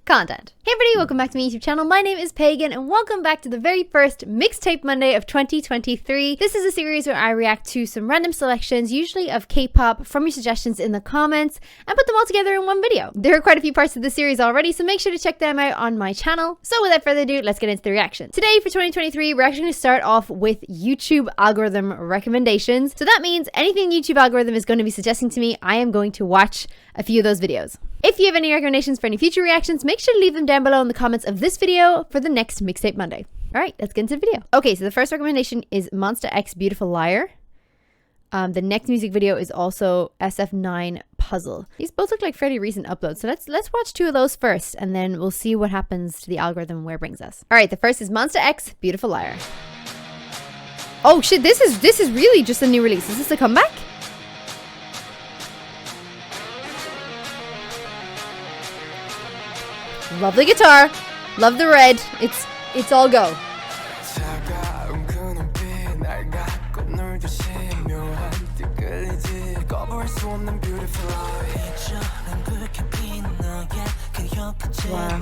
content. Hey everybody, welcome back to my YouTube channel. My name is Pagan and welcome back to the very first Mixtape Monday of 2023. This is a series where I react to some random selections, usually of K-pop, from your suggestions in the comments and put them all together in one video. There are quite a few parts of the series already, so make sure to check them out on my channel. So without further ado, let's get into the reaction. Today for 2023, we're actually going to start off with YouTube algorithm recommendations. So that means anything the YouTube algorithm is going to be suggesting to me, I am going to watch a few of those videos. If you have any recommendations for any future reactions, make sure to leave them down below in the comments of this video for the next Mixtape Monday. All right, let's get into the video. Okay, so the first recommendation is Monsta X Beautiful Liar. The next music video is also Sf9 Puzzle. These both look like fairly recent uploads, so let's watch two of those first, and then we'll see what happens to the algorithm where it brings us. All right, the first is Monsta X Beautiful Liar. Oh shit, this is really just a new release. Is this a comeback? Love the guitar, love the red. It's all go. Wow.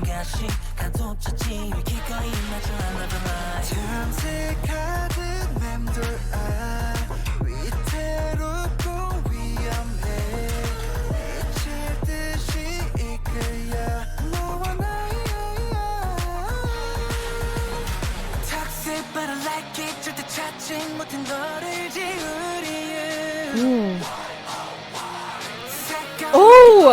Ooh. Oh!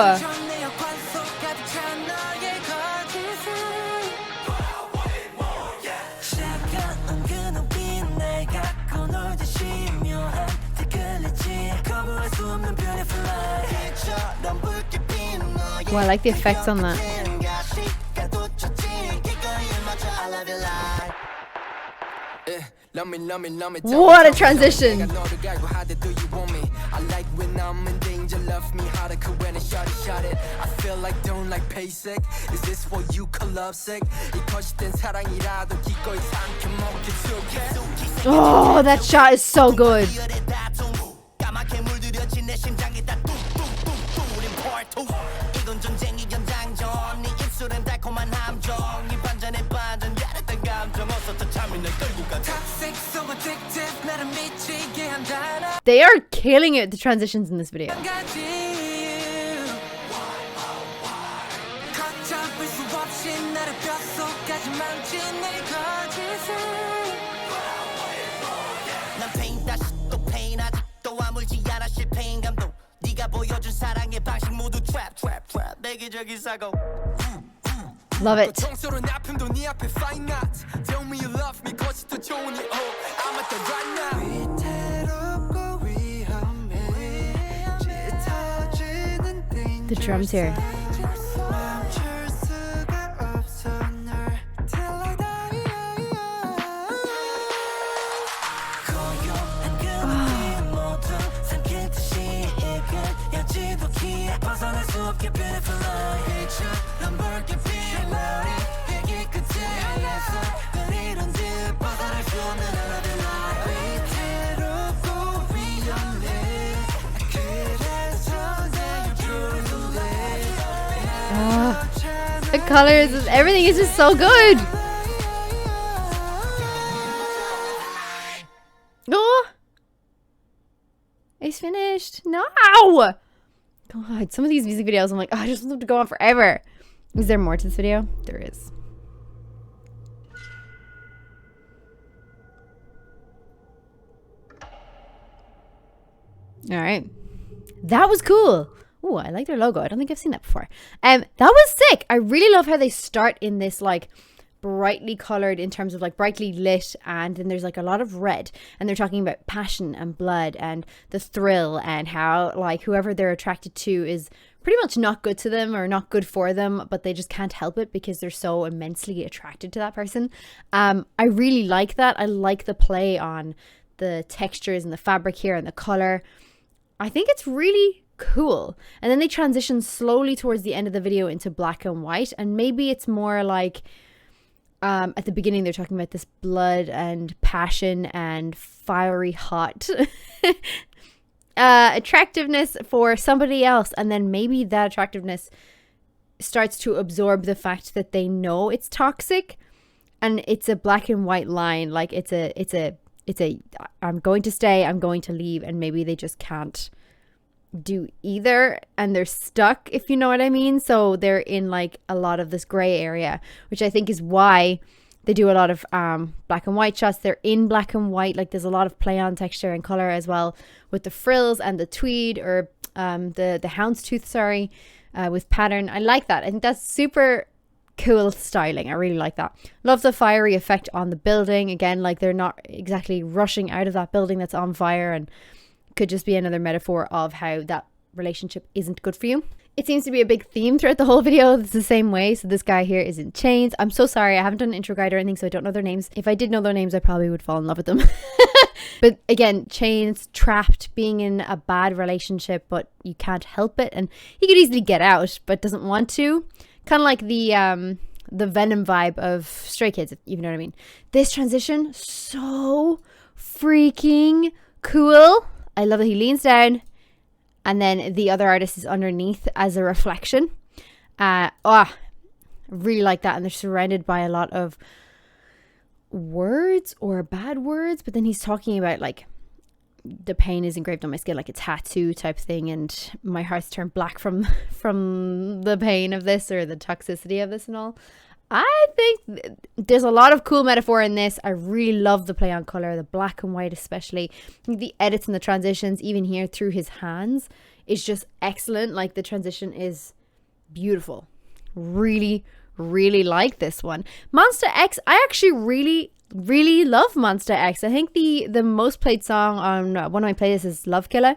Wow, I like the effects on that. What a transition! Oh, that shot is so good. They are killing it, the transitions in this video. Love it. The drums here. The colors, everything is just so good. Oh, it's finished. No. God, some of these music videos, I'm like, oh, I just want them to go on forever. Is there more to this video? There is. All right. That was cool. Oh, I like their logo. I don't think I've seen that before. That was sick. I really love how they start in this like brightly colored, in terms of like brightly lit, and then there's like a lot of red, and they're talking about passion and blood and the thrill, and how like whoever they're attracted to is pretty much not good to them or not good for them, but they just can't help it because they're so immensely attracted to that person. I really like that. I like the play on the textures and the fabric here and the color. I think it's really cool. And then they transition slowly towards the end of the video into black and white, and maybe it's more like at the beginning they're talking about this blood and passion and fiery hot attractiveness for somebody else, and then maybe that attractiveness starts to absorb the fact that they know it's toxic, and it's a black and white line. Like it's a I'm going to stay, I'm going to leave, and maybe they just can't do either, and they're stuck, if you know what I mean. So they're in like a lot of this gray area, which I think is why they do a lot of black and white shots. They're in black and white, like there's a lot of play on texture and color as well with the frills and the tweed, or the houndstooth, sorry, with pattern. I like that. I think that's super cool styling. I really like that. Love the fiery effect on the building. Again, like they're not exactly rushing out of that building that's on fire, and could just be another metaphor of how that relationship isn't good for you. It seems to be a big theme throughout the whole video. It's the same way. So this guy here is in chains. I'm so sorry, I haven't done an intro guide or anything, so I don't know their names. If I did know their names, I probably would fall in love with them. But again, chains, trapped, being in a bad relationship, but you can't help it, and he could easily get out but doesn't want to. Kind of like the Venom vibe of Stray Kids, if you know what I mean. This transition, so freaking cool. I love that he leans down and then the other artist is underneath as a reflection. I really like that. And they're surrounded by a lot of words or bad words, but then he's talking about like the pain is engraved on my skin, like a tattoo type thing, and my heart's turned black from the pain of this, or the toxicity of this and all. I think there's a lot of cool metaphor in this. I really love the play on color, the black and white especially. I think the edits and the transitions, even here through his hands, is just excellent. Like the transition is beautiful. Really, really like this one. Monsta X, I actually really love Monsta X. I think the most played song on one of my playlists is Love Killer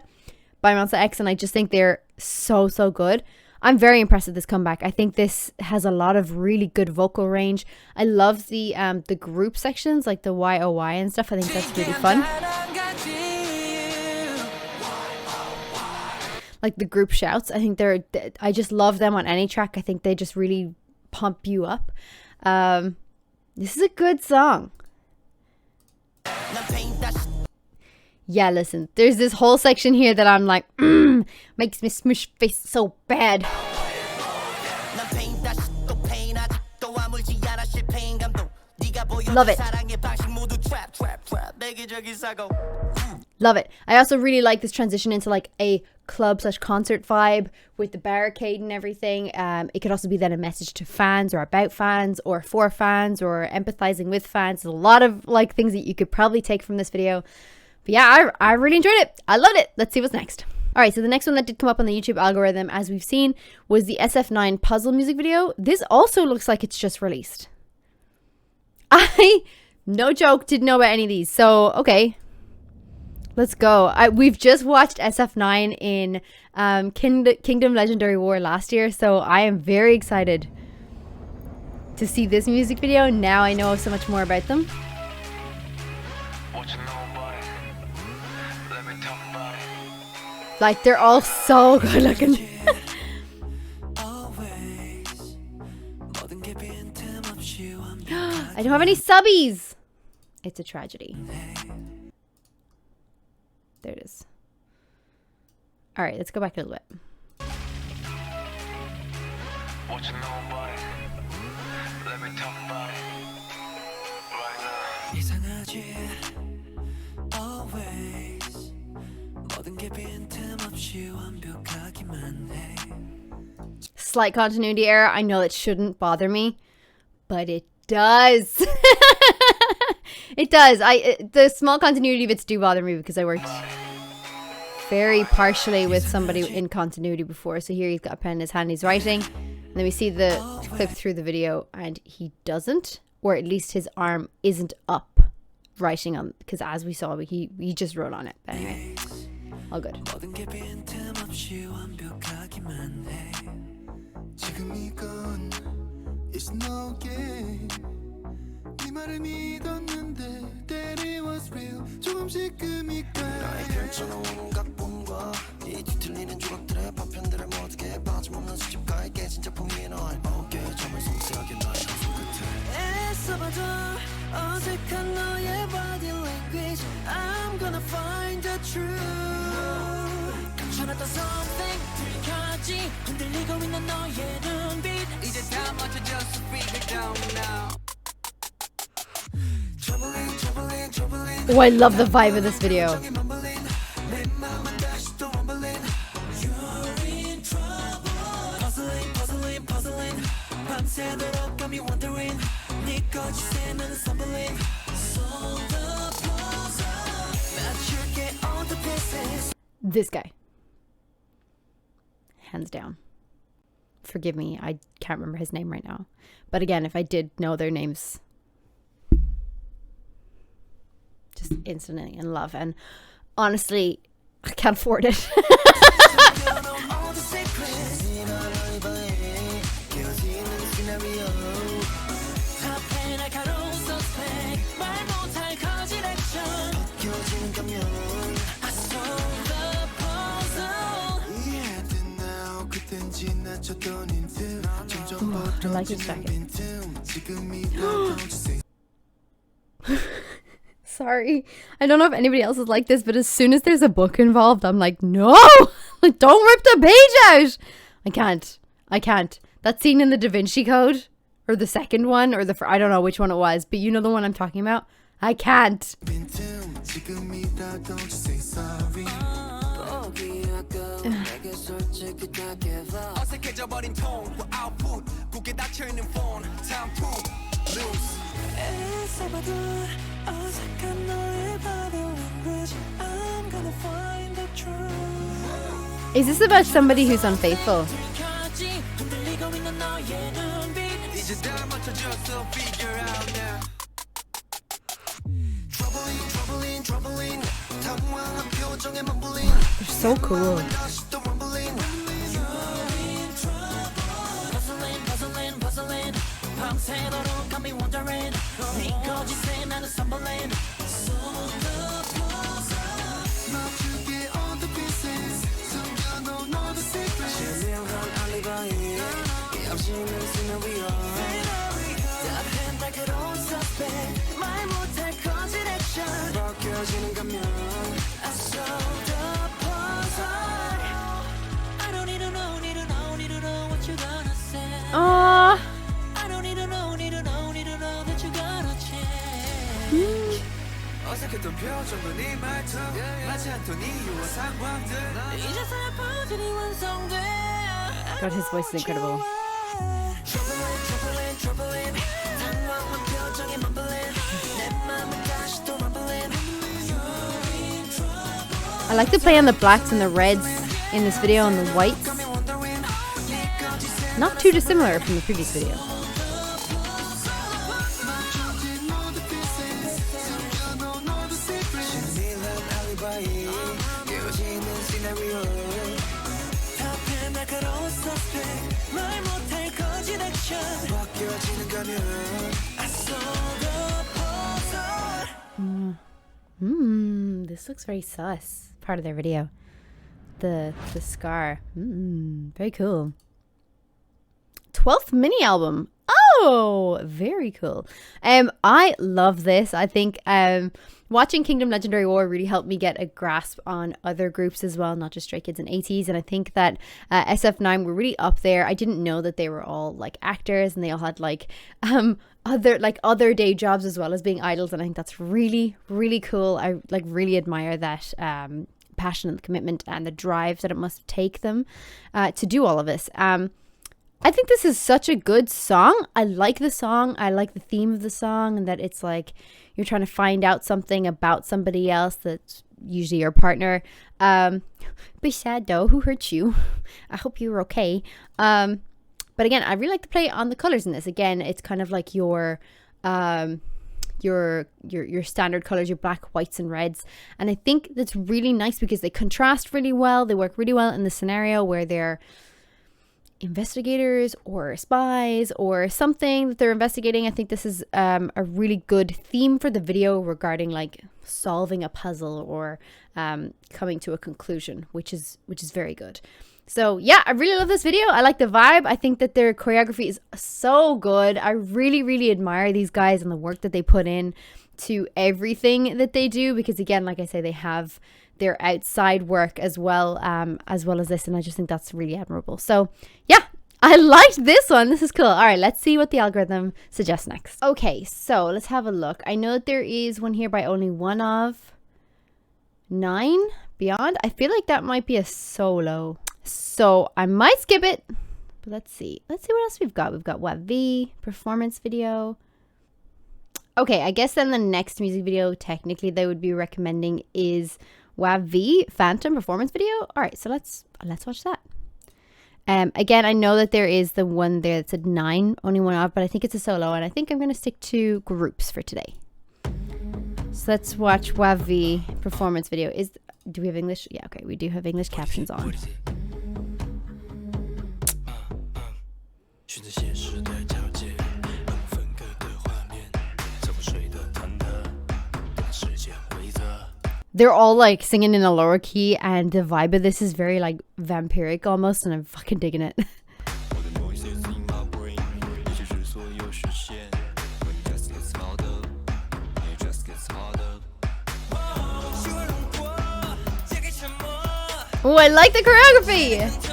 by Monsta X, and I just think they're so good. I'm very impressed with this comeback. I think this has a lot of really good vocal range. I love the group sections, like the YOY and stuff. I think that's really fun. Like the group shouts. I think I just love them on any track. I think they just really pump you up. This is a good song. Yeah, listen, there's this whole section here that I'm like, makes me smush face so bad. Love it. Love it. I also really like this transition into like a club/concert vibe with the barricade and everything. It could also be then a message to fans, or about fans, or for fans, or empathizing with fans. There's a lot of like things that you could probably take from this video. But yeah, I really enjoyed it. I loved it. Let's see what's next. All right, so the next one that did come up on the YouTube algorithm, as we've seen, was the Sf9 Puzzle music video. This also looks like it's just released. No joke, didn't know about any of these. So, okay, let's go. We've just watched Sf9 in Kingdom Legendary War last year, so I am very excited to see this music video. Now I know so much more about them. Like, they're all so good looking. I don't have any subbies. It's a tragedy. There it is. All right, let's go back a little bit. Slight continuity error. I know it shouldn't bother me, but it does. It does. The small continuity bits do bother me because I worked very partially with somebody in continuity before. So here he's got a pen in his hand, he's writing, and then we see the clip through the video and he doesn't, or at least his arm isn't up writing on, because as we saw, he just wrote on it. But anyway, all good. I'm gonna find the truth. 천했던 something 들이켜지 흔들리고 있는 너의 눈빛 Oh, I love the vibe of this video. This guy. Hands down. Forgive me, I can't remember his name right now. But again, if I did know their names, just instantly in love. And honestly, I can't afford it. Oh, I like his jacket. Sorry, I don't know if anybody else is like this, but as soon as there's a book involved, I'm like, no, like, don't rip the page out. I can't. That scene in the Da Vinci Code, or the second one, or I don't know which one it was, but you know the one I'm talking about. I can't. Is this about somebody who's unfaithful? They're so cool. Aww. God, his voice is incredible. I like the play on the blacks and the reds in this video and the whites. Not too dissimilar from the previous video. This looks very sus. Part of their video. The scar. Very cool. 12th mini album. Oh, very cool. I love this. I think watching Kingdom Legendary War really helped me get a grasp on other groups as well, not just Stray Kids and ATEEZ. And I think that SF9 were really up there. I didn't know that they were all like actors and they all had like other day jobs as well as being idols. And I think that's really, really cool. I like really admire that passion and the commitment and the drive that it must take them to do all of this. I think this is such a good song. I like the song. I like the theme of the song, and that it's like you're trying to find out something about somebody else that's usually your partner. Be sad though. Who hurt you? I hope you were okay. But again, I really like to play on the colors in this. Again, it's kind of like your standard colors, your black, whites, and reds. And I think that's really nice because they contrast really well. They work really well in the scenario where they're investigators or spies or something that they're investigating. I think this is a really good theme for the video regarding like solving a puzzle or coming to a conclusion, which is very good. So yeah, I really love this video. I like the vibe. I think that their choreography is so good. I really, really admire these guys and the work that they put in to everything that they do, because again, like I say, they have their outside work as well as this, and I just think that's really admirable. So yeah, I liked this one. This is cool. All right, let's see what the algorithm suggests next. Okay, so let's have a look. I know that there is one here by only one of 9 beyond. I feel like that might be a solo. So I might skip it. But let's see. Let's see what else we've got. We've got WayV, performance video. Okay, I guess then the next music video technically they would be recommending is WayV Phantom performance video. All right, so let's watch that. Again, I know that there is the one there that said 9, only one off, but I think it's a solo, and I think I'm going to stick to groups for today. So let's watch WayV performance video. Do we have English? Yeah, okay, we do have English captions on. They're all like singing in a lower key, and the vibe of this is very like vampiric almost, and I'm fucking digging it. Oh, I like the choreography.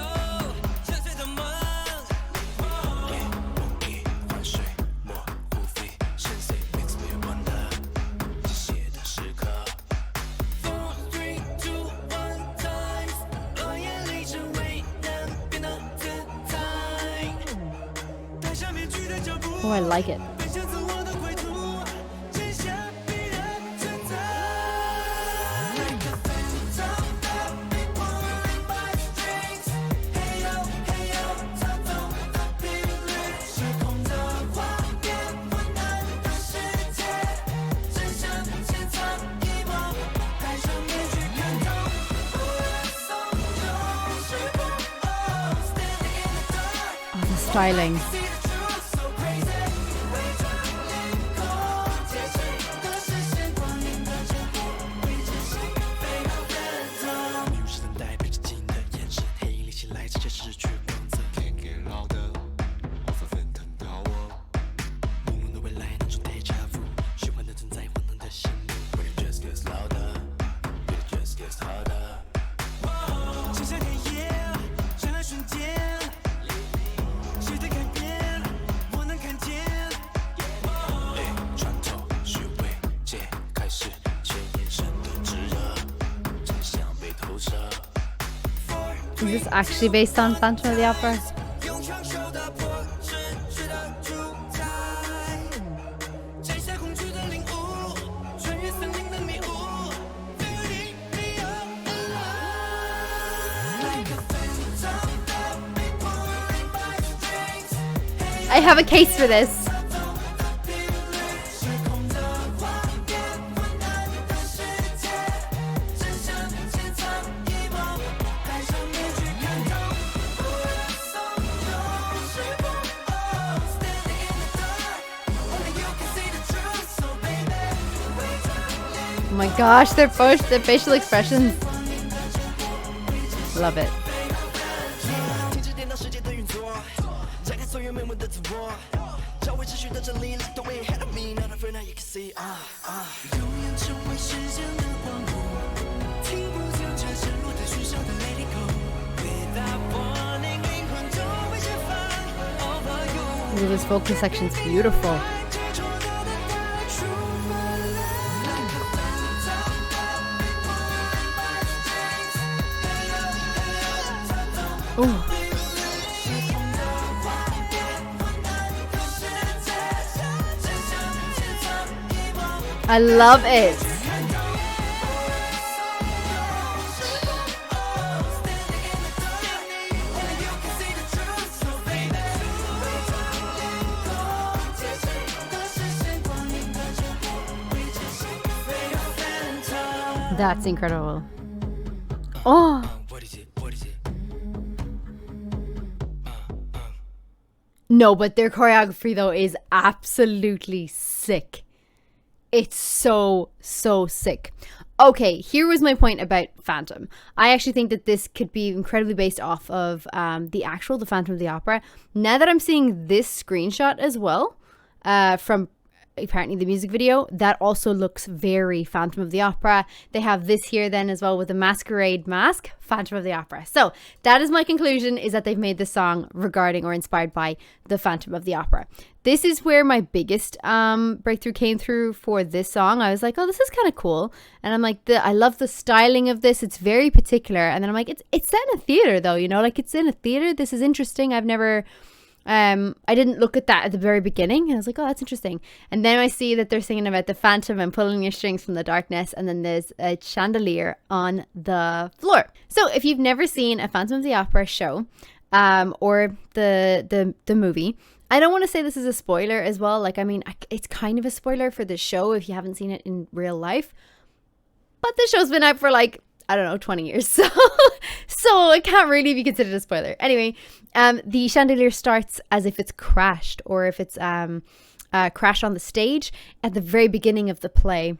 Oh, I like it. Oh, the styling. Is this actually based on Phantom of the Opera? I have a case for this. Oh my gosh, their facial expressions. Love it. Ooh, this vocal section's beautiful. Ooh. I love it. That's incredible. Oh. No, but their choreography though is absolutely sick. It's so sick. Okay, here was my point about Phantom. I actually think that this could be incredibly based off of the Phantom of the Opera. Now that I'm seeing this screenshot as well, from apparently the music video, that also looks very Phantom of the Opera. They have this here then as well with the masquerade mask, Phantom of the Opera. So that is my conclusion, is that they've made this song regarding or inspired by the Phantom of the Opera. This is where my biggest breakthrough came through for this song. I was like, oh, this is kind of cool. And I'm like, I love the styling of this. It's very particular. And then I'm like, it's set in a theater though, you know, like it's in a theater. This is interesting. I've never... I didn't look at that at the very beginning, and I was like, oh, that's interesting. And then I see that they're singing about the phantom and pulling your strings from the darkness, and then there's a chandelier on the floor. So if you've never seen a Phantom of the Opera show or the movie, I don't want to say this is a spoiler as well. Like, I mean, it's kind of a spoiler for the show if you haven't seen it in real life, but the show's been out for like, I don't know, 20 years. So it can't really be considered a spoiler. Anyway, the chandelier starts as if it's crashed, or if it's crashed on the stage at the very beginning of the play.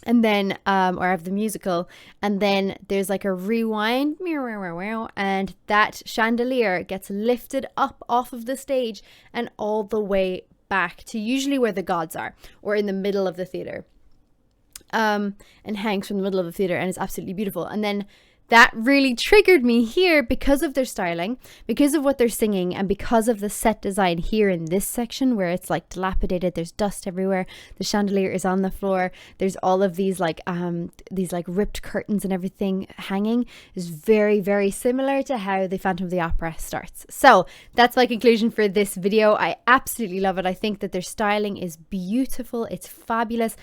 And then, or of the musical. And then there's like a rewind, and that chandelier gets lifted up off of the stage and all the way back to usually where the gods are, or in the middle of the theater. And hangs from the middle of the theater, and it's absolutely beautiful. And then that really triggered me here because of their styling, because of what they're singing, and because of the set design here in this section where it's like dilapidated. There's dust everywhere. The chandelier is on the floor. There's all of these like ripped curtains and everything hanging. Is very, very similar to how the Phantom of the Opera starts. So that's my conclusion for this video. I absolutely love it. I think that their styling is beautiful. It's fabulous.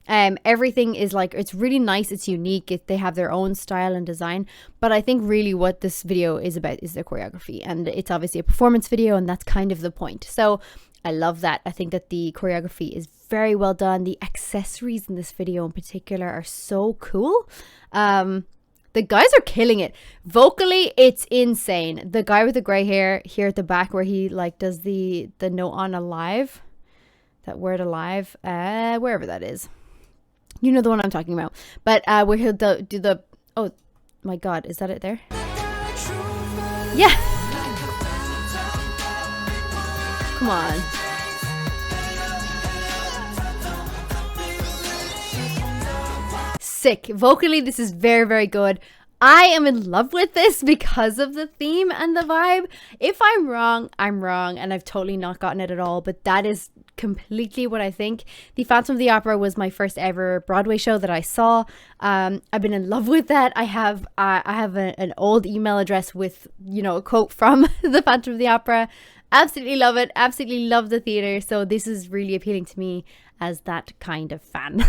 Everything is like, it's really nice, it's unique, they have their own style and design, but I think really what this video is about is their choreography, and it's obviously a performance video, and that's kind of the point. So I love that. I think that the choreography is very well done. The accessories in this video in particular are so cool. The guys are killing it. Vocally, it's insane. The guy with the gray hair here at the back, where he like does the note on alive, that word alive, wherever that is. You know the one I'm talking about. But where he'll do the... Oh, my God. Is that it there? Yeah. Come on. Sick. Vocally, this is very, very good. I am in love with this because of the theme and the vibe. If I'm wrong, I'm wrong, and I've totally not gotten it at all, but that is completely what I think. The Phantom of the Opera was my first ever Broadway show that I saw. I've been in love with that. I have an old email address with, you know, a quote from the Phantom of the Opera. Absolutely love it. Absolutely love the theater. So this is really appealing to me as that kind of fan.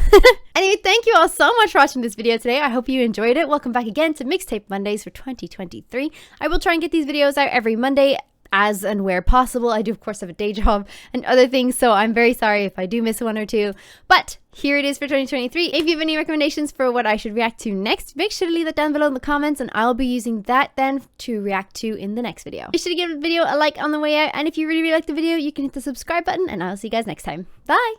Anyway, thank you all so much for watching this video today. I hope you enjoyed it. Welcome back again to Mixtape Mondays for 2023. I will try and get these videos out every Monday as and where possible. I do of course have a day job and other things, so I'm very sorry if I do miss one or two, but here it is for 2023. If you have any recommendations for what I should react to next, make sure to leave that down below in the comments, and I'll be using that then to react to in the next video. Be sure to give the video a like on the way out, and if you really like the video, you can hit the subscribe button, and I'll see you guys next time. Bye!